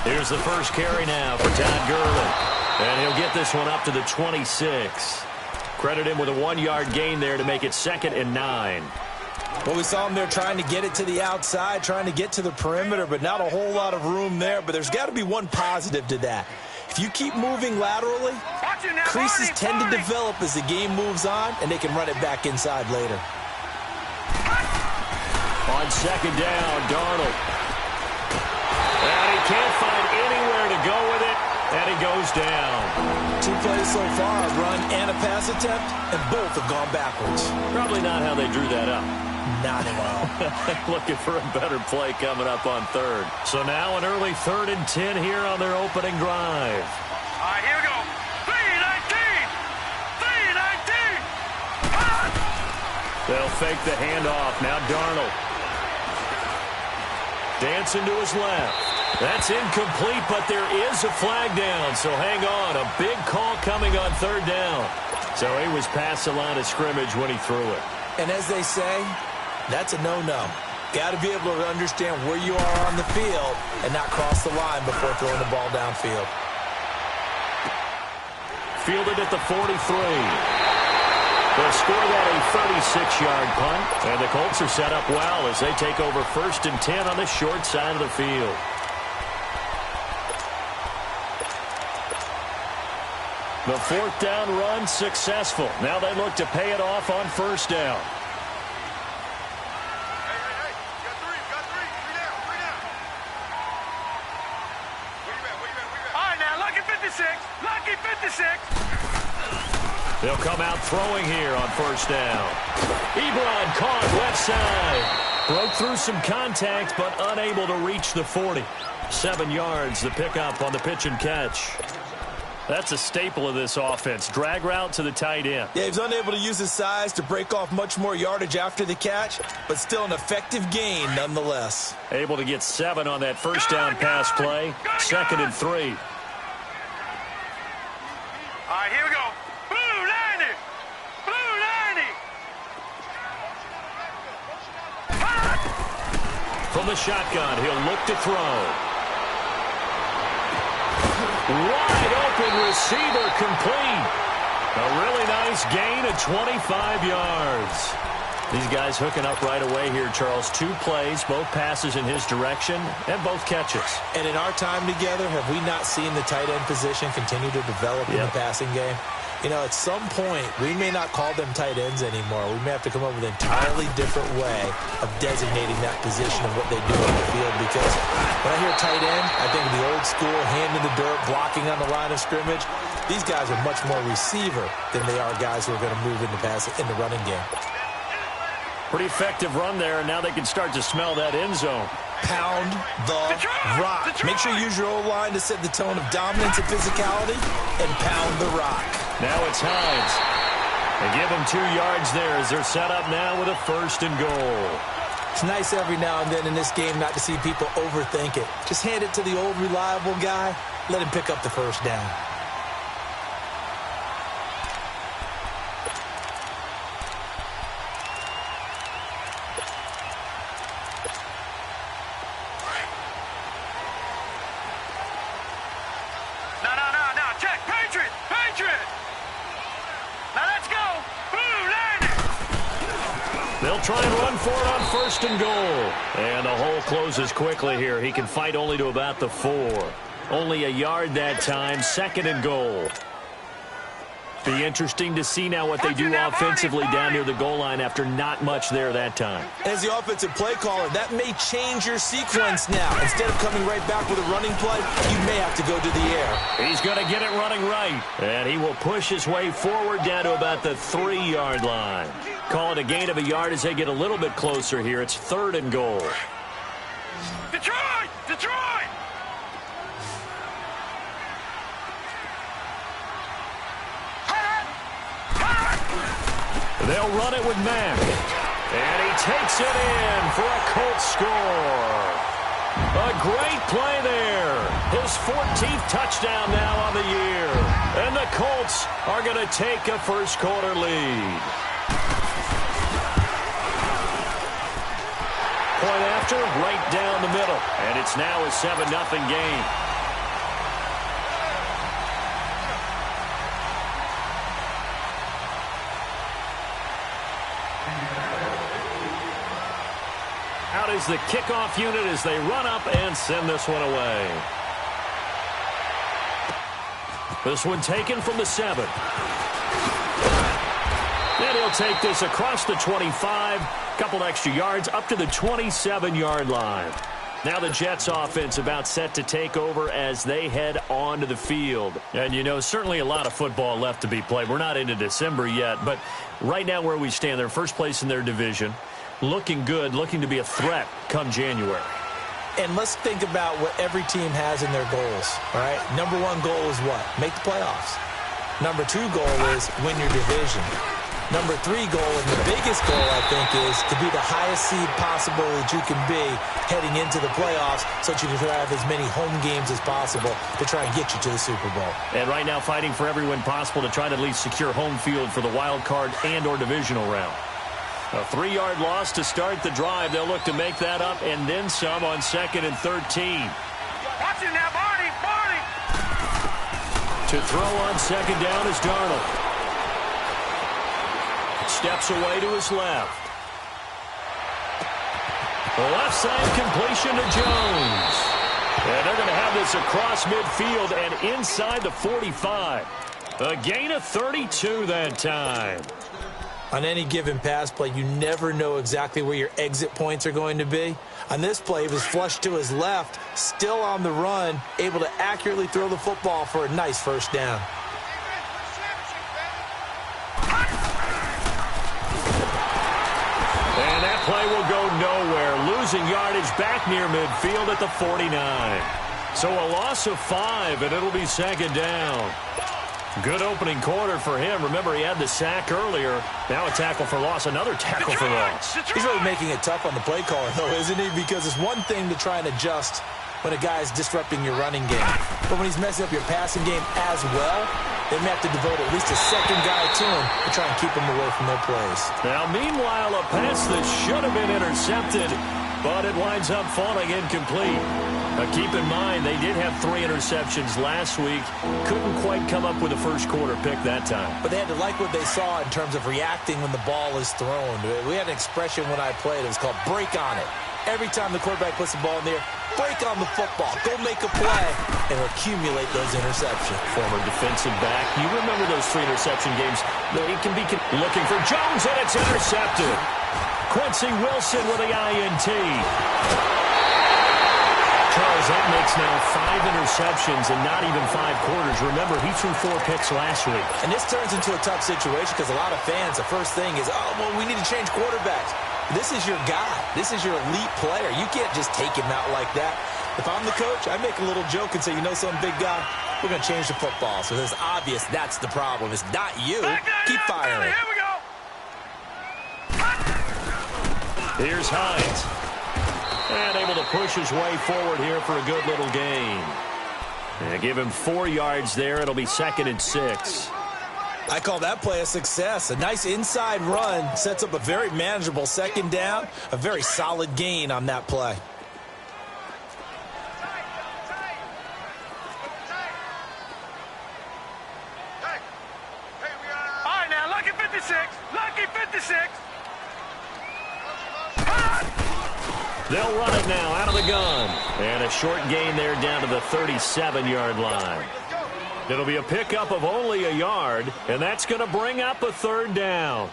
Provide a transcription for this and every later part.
Here's the first carry now for Todd Gurley. And he'll get this one up to the 26. Credit him with a 1-yard gain there to make it 2nd and 9. Well, we saw him there trying to get it to the outside, trying to get to the perimeter, but not a whole lot of room there. But there's got to be one positive to that. If you keep moving laterally, creases tend to develop as the game moves on, and they can run it back inside later. On 2nd down, Darnold. And he can't find anywhere to go with it, and he goes down. 2 plays so far, a run and a pass attempt, and both have gone backwards. Probably not how they drew that up. Not at all. Looking for a better play coming up on 3rd. So now an early 3rd and 10 here on their opening drive. All right, here we go. 3-19! 3-19! They'll fake the handoff. Now Darnold. Dancing to his left. That's incomplete, but there is a flag down, so hang on. A big call coming on 3rd down. So he was past the line of scrimmage when he threw it. And as they say, that's a no-no. Got to be able to understand where you are on the field and not cross the line before throwing the ball downfield. Fielded at the 43. They'll score that a 36-yard punt, and the Colts are set up well as they take over 1st and 10 on the short side of the field. The 4th down run successful. Now they look to pay it off on 1st down. All right, now, lucky 56. Lucky 56. They'll come out throwing here on 1st down. Ebron caught left side. Broke through some contact, but unable to reach the 40. 7 yards, the pickup on the pitch and catch. That's a staple of this offense. Drag route to the tight end. Yeah, he's unable to use his size to break off much more yardage after the catch, but still an effective gain nonetheless. Able to get 7 on that 1st down pass play. 2nd and 3. All right, here we go. Blue 90. Blue 90. From the shotgun, he'll look to throw. Wide open receiver complete. A really nice gain of 25 yards. These guys hooking up right away here, Charles. 2 plays, both passes in his direction, and both catches. And in our time together, have we not seen the tight end position continue to develop in the passing game? You know, at some point, we may not call them tight ends anymore. We may have to come up with an entirely different way of designating that position and what they do on the field. Because when I hear tight end, I think of the old school, hand in the dirt, blocking on the line of scrimmage. These guys are much more receiver than they are guys who are going to move in the running game. Pretty effective run there, and now they can start to smell that end zone. Pound the rock. Make sure you use your O-line to set the tone of dominance and physicality, and pound the rock. Now it's Hines. They give him 2 yards there as they're set up now with a 1st and goal. It's nice every now and then in this game not to see people overthink it. Just hand it to the old reliable guy. Let him pick up the 1st down. They'll try and run for it on 1st and goal. And the hole closes quickly here. He can fight only to about the 4. Only a yard that time. 2nd and goal. Be interesting to see now what they do offensively down near the goal line after not much there that time. As the offensive play caller, that may change your sequence now. Instead of coming right back with a running play, you may have to go to the air. He's going to get it running right. And he will push his way forward down to about the 3-yard line. Call it a gain of a yard as they get a little bit closer here. It's 3rd and goal. Detroit! Detroit! They'll run it with Mack. And he takes it in for a Colts score. A great play there. His 14th touchdown now on the year. And the Colts are going to take a first-quarter lead. Point after, right down the middle. And it's now a 7-0 game. Out is the kickoff unit as they run up and send this one away. This one taken from the 7. And he'll take this across the 25, couple extra yards up to the 27-yard line. Now the Jets offense about set to take over as they head onto the field. And, you know, certainly a lot of football left to be played. We're not into December yet, but right now where we stand, they're first place in their division, looking good, looking to be a threat come January. And let's think about what every team has in their goals, all right? Number one goal is what? Make the playoffs. Number two goal is win your division. Number three goal, and the biggest goal, I think, is to be the highest seed possible that you can be heading into the playoffs so that you can have as many home games as possible to try and get you to the Super Bowl. And right now fighting for every win possible to try to at least secure home field for the wild card and or divisional round. A 3-yard loss to start the drive. They'll look to make that up and then some on 2nd and 13. Watch it now, Barney! Barney! To throw on 2nd down is Darnold. Steps away to his left. The left side completion to Jones. And they're going to have this across midfield and inside the 45. A gain of 32 that time. On any given pass play, you never know exactly where your exit points are going to be. On this play, he was flushed to his left, still on the run, able to accurately throw the football for a nice first down. And that play will go nowhere. Losing yardage back near midfield at the 49. So a loss of 5, and it'll be 2nd down. Good opening quarter for him. Remember, he had the sack earlier. Now a tackle for loss, another tackle for loss. He's really making it tough on the play caller, though, isn't he? Because it's one thing to try and adjust when a guy's disrupting your running game. But when he's messing up your passing game as well, they may have to devote at least a second guy to him to try and keep him away from their plays. Now, meanwhile, a pass that should have been intercepted, but it winds up falling incomplete. Now, keep in mind, they did have 3 interceptions last week. Couldn't quite come up with a first quarter pick that time. But they had to like what they saw in terms of reacting when the ball is thrown. We had an expression when I played. It was called break on it. Every time the quarterback puts the ball in the air, break on the football. Go make a play and accumulate those interceptions. Former defensive back. You remember those 3 interception games. It can be looking for Jones, and it's intercepted. Quincy Wilson with the INT. Charles, that makes now 5 interceptions and not even 5 quarters. Remember, he threw 4 picks last week. And this turns into a tough situation because a lot of fans, the first thing is, oh, well, we need to change quarterbacks. This is your guy. This is your elite player. You can't just take him out like that. If I'm the coach, I make a little joke and say, you know something, big guy? We're going to change the football. So it's obvious that's the problem. It's not you. Keep firing. Here we go. Here's Hines. And able to push his way forward here for a good little gain. And give him 4 yards there. It'll be 2nd and 6. I call that play a success. A nice inside run sets up a very manageable 2nd down. A very solid gain on that play. All right, now, lucky 56. Lucky 56. They'll run it now out of the gun. And a short gain there down to the 37-yard line. It'll be a pickup of only a yard, and that's going to bring up a 3rd down.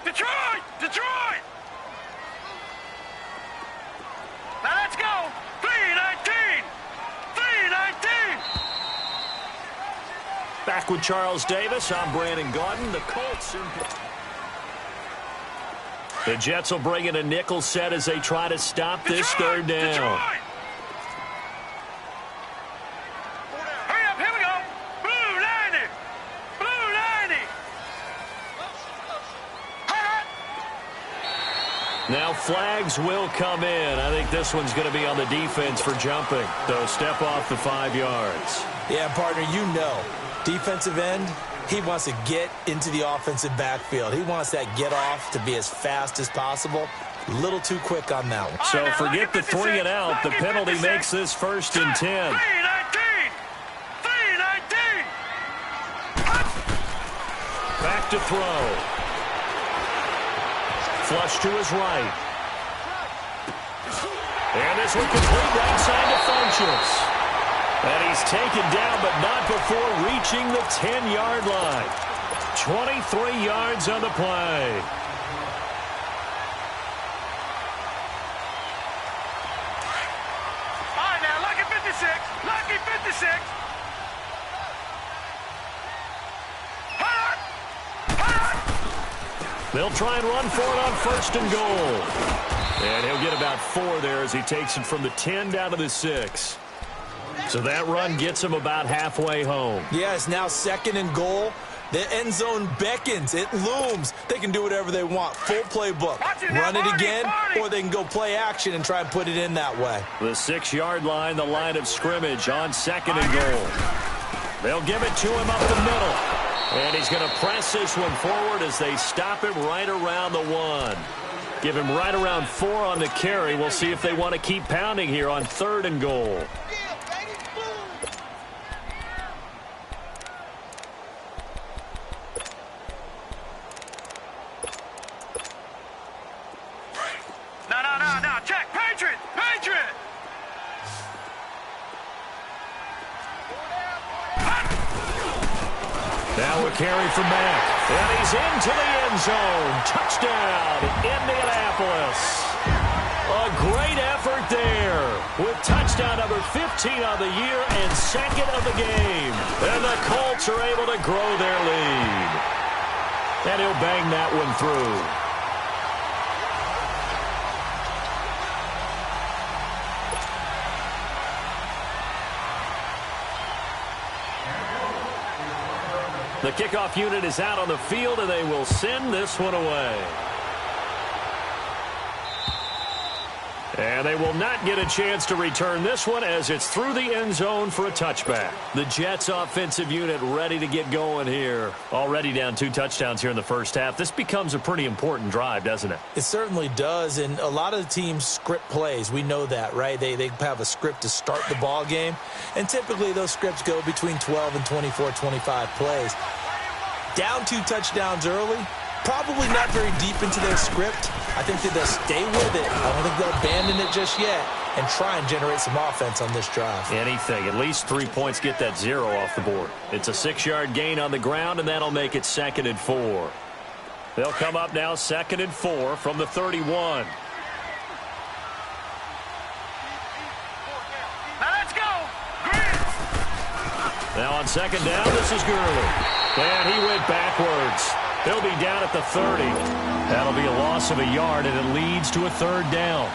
Detroit! Detroit! Now let's go. 3-19. 3-19. Back with Charles Davis. I'm Brandon Gaudin. The Colts. The Jets will bring in a nickel set as they try to stop this 3rd down. Detroit! Hurry up, here we go. Blue 90. Blue 90. Now flags will come in. I think this one's going to be on the defense for jumping. So step off the 5 yards. Yeah, partner, you know, defensive end, he wants to get into the offensive backfield. He wants that get off to be as fast as possible. A little too quick on that one. So forget the 3 and out. The penalty makes this 1st and 10. 3-19. 3-19. Back to throw. flush to his right. And this one complete right side to Funchess. And he's taken down, but not before reaching the 10-yard line. 23 yards on the play. All right, now, lucky 56. Lucky 56. They'll try and run for it on first and goal. And he'll get about 4 there as he takes it from the 10 down to the 6. So that run gets him about halfway home. Yeah, it's now second and goal. The end zone beckons. It looms. They can do whatever they want. Full playbook. Run it again, or they can go play action and try and put it in that way. The 6-yard line, the line of scrimmage on second and goal. They'll give it to him up the middle. And he's going to press this one forward as they stop him right around the 1. Give him right around 4 on the carry. We'll see if they want to keep pounding here on third and goal. No. Check. Patriot. Patriot. Now a carry from Mack. And he's into the end zone. Touchdown, Indianapolis. A great effort there with touchdown number 15 on the year and second of the game. And the Colts are able to grow their lead. And he'll bang that one through. The kickoff unit is out on the field, and they will send this one away. And they will not get a chance to return this one as it's through the end zone for a touchback. The Jets offensive unit ready to get going here. Already down 2 touchdowns here in the first half. This becomes a pretty important drive, doesn't it? It certainly does, and a lot of the teams script plays. We know that, right? They have a script to start the ball game, and typically those scripts go between 12 and 24, 25 plays. Down 2 touchdowns early, probably not very deep into their script. I think that they'll stay with it. I don't think they'll abandon it just yet and try and generate some offense on this drive. Anything. At least 3 points get that 0 off the board. It's a 6-yard gain on the ground, and that'll make it 2nd and 4. They'll come up now 2nd and 4 from the 31. Now let's go. Green. Now on 2nd down, this is Gurley. And he went backwards. He'll be down at the 30. That'll be a loss of a yard, and it leads to a 3rd down.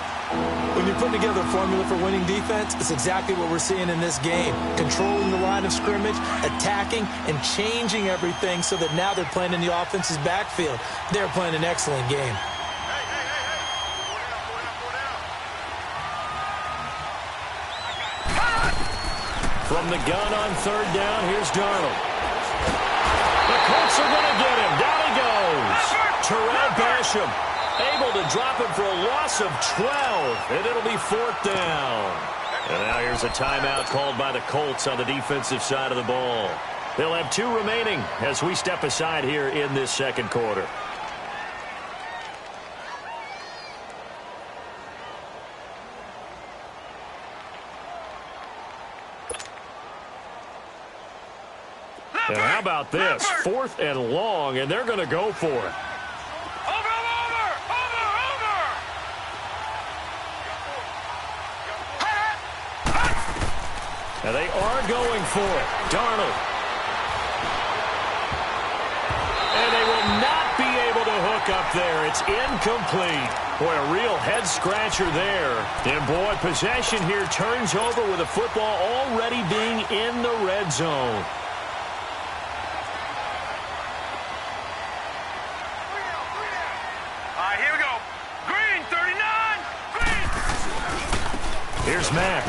When you're putting together a formula for winning defense, it's exactly what we're seeing in this game. Controlling the line of scrimmage, attacking, and changing everything so that now they're playing in the offense's backfield. They're playing an excellent game. From the gun on 3rd down, here's Darnold. The Colts are going to get him. Down he goes. Terrell Basham able to drop him for a loss of 12, and it'll be 4th down. And now here's a timeout called by the Colts on the defensive side of the ball. They'll have 2 remaining as we step aside here in this 2nd quarter. And how about this? 4th and long, and they're going to go for it. Over. And they are going for it. Darnold. And they will not be able to hook up there. It's incomplete. Boy, a real head-scratcher there. And, boy, possession here turns over with the football already being in the red zone. Here's Mack.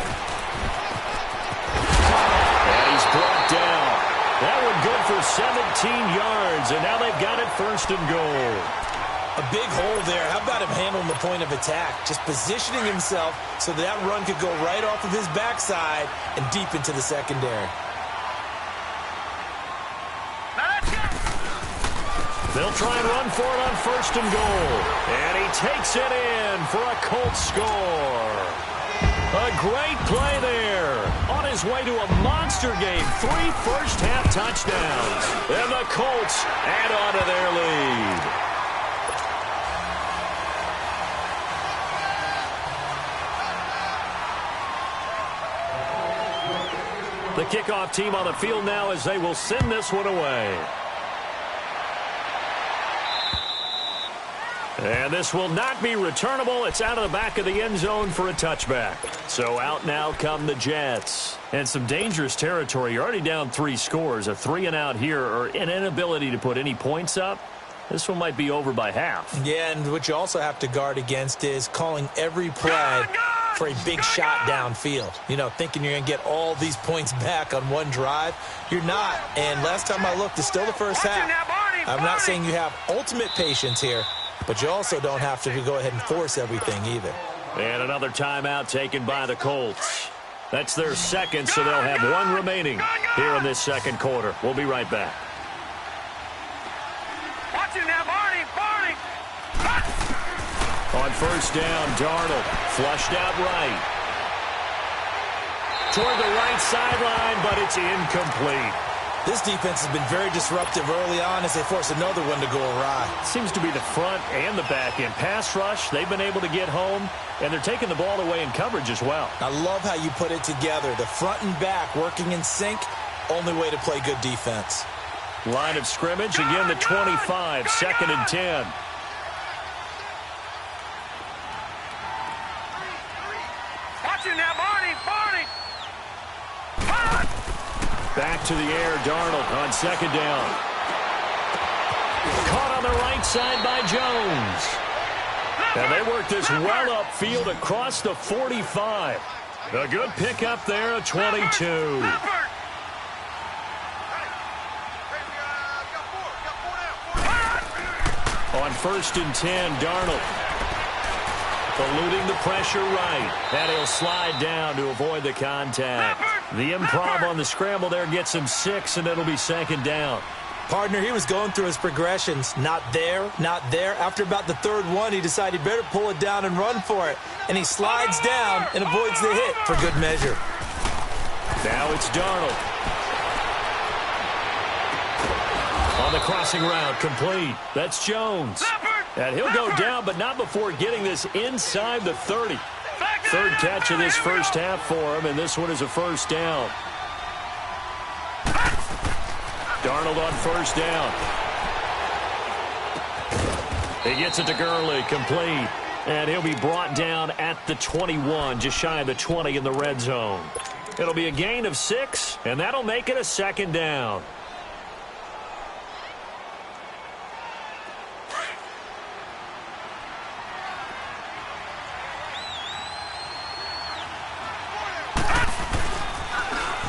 And he's brought down. That one good for 17 yards, and now they've got it 1st and goal. A big hole there. How about him handling the point of attack? Just positioning himself so that run could go right off of his backside and deep into the secondary. They'll try and run for it on first and goal. And he takes it in for a Colts score. A great play there. On his way to a monster game. 3 first-half touchdowns. And the Colts add on to their lead. The kickoff team on the field now as they will send this one away. And this will not be returnable. It's out of the back of the end zone for a touchback. So out now come the Jets. And some dangerous territory. You're already down 3 scores. A 3-and-out here or an inability to put any points up. This one might be over by half. Yeah, and what you also have to guard against is calling every play for a big shot downfield. You know, thinking you're going to get all these points back on one drive. You're not. And last time I looked, it's still the first half. I'm not saying you have ultimate patience here, but you also don't have to go ahead and force everything either. And another timeout taken by the Colts. That's their second, so they'll have 1 remaining here in this second quarter. We'll be right back. Watching now, Barney. On first down, Darnold flushed out right. Toward the right sideline, but it's incomplete. This defense has been very disruptive early on as they force another one to go awry. Seems to be the front and the back end. Pass rush, they've been able to get home, and they're taking the ball away in coverage as well. I love how you put it together. The front and back working in sync, only way to play good defense. Line of scrimmage, again the 25, 2nd and 10. Watching now, Barney. Back to the air, Darnold on 2nd down. Caught on the right side by Jones. And they work this well upfield across the 45. A good pickup there at 22. On 1st and 10, Darnold eluding the pressure right. And he'll slide down to avoid the contact. The improv on the scramble there gets him 6, and it'll be 2nd down. Partner, he was going through his progressions. Not there, not there. After about the 3rd one, he decided he better pull it down and run for it. And he slides down and avoids the hit for good measure. Now it's Darnold. On the crossing route, complete. That's Jones. And he'll go down, but not before getting this inside the 30. 3rd catch of this first half for him, and this one is a 1st down. Darnold on 1st down. He gets it to Gurley, complete. And he'll be brought down at the 21, just shy of the 20 in the red zone. It'll be a gain of 6, and that'll make it a 2nd down.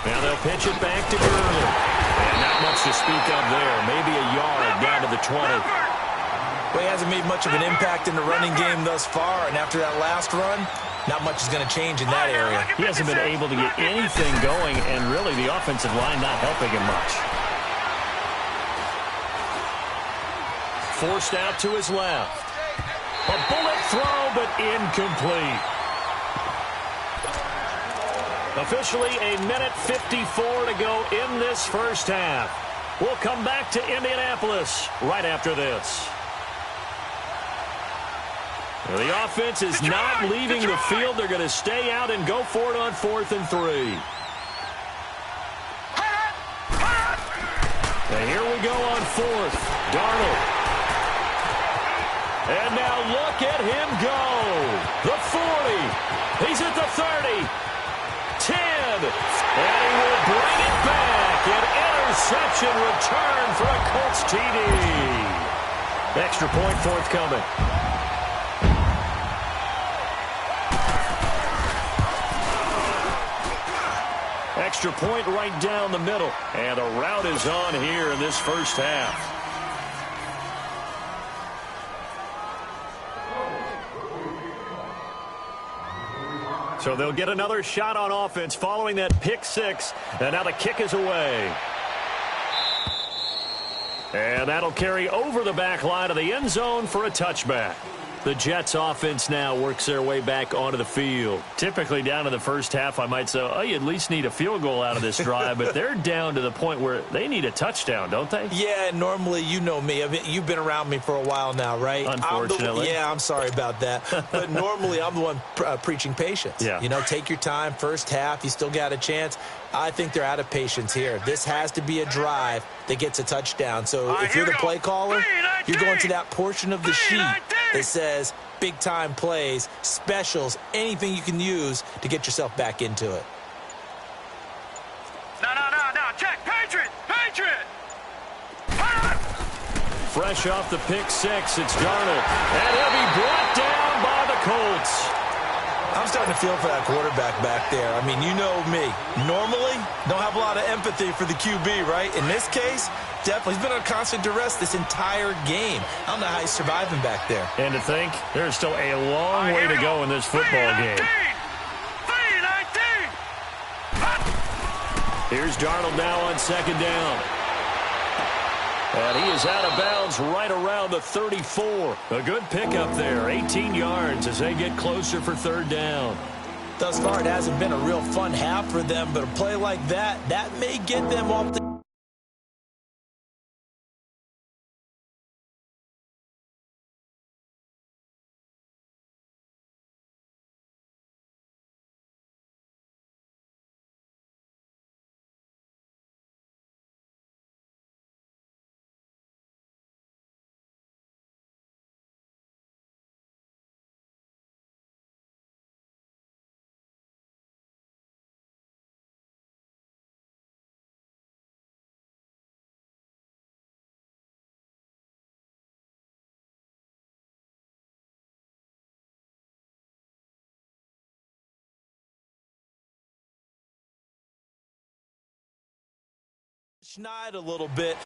Now they'll pitch it back to Gurley. And not much to speak of there. Maybe a yard down to the 20. Well, he hasn't made much of an impact in the running game thus far. And after that last run, not much is going to change in that area. He hasn't been able to get anything going. And really the offensive line not helping him much. Forced out to his left. A bullet throw, but incomplete. Officially a minute 54 to go in this first half. We'll come back to Indianapolis right after this. Well, the offense is not leaving the field. They're going to stay out and go for it on 4th and 3. And here we go on 4th. Darnold. And now look at him go. The 40. He's at the 30. 10, and he will bring it back. An interception return for a Colts TD. Extra point forthcoming. Extra point right down the middle. And a rout is on here in this first half. So they'll get another shot on offense following that pick 6. And now the kick is away. And that'll carry over the back line of the end zone for a touchback. The Jets offense now works their way back onto the field. Typically down to the first half, I might say, oh, you at least need a field goal out of this drive, but they're down to the point where they need a touchdown, don't they? Yeah, normally, you know me. I mean, you've been around me for a while now, right? Unfortunately. I'm sorry about that. But normally, I'm the one preaching patience. Yeah. You know, take your time. First half, you still got a chance. I think they're out of patience here. This has to be a drive that gets a touchdown. So if you're the play caller, you're going to that portion of the sheet that says big-time plays, specials, anything you can use to get yourself back into it. No, check. Patriot. Fresh off the pick six, it's Darnold. And he'll be brought down by the Colts. I'm starting to feel for that quarterback back there. I mean, you know me. Normally, don't have a lot of empathy for the QB, right? In this case, definitely. He's been under constant duress this entire game. I don't know how he's surviving back there. And to think, there's still a long way to go in this football game. Here's Darnold now on second down. And he is out of bounds right around the 34. A good pickup there, 18 yards as they get closer for third down. Thus far, it hasn't been a real fun half for them, but a play like that may get them off the... Schneid a little bit.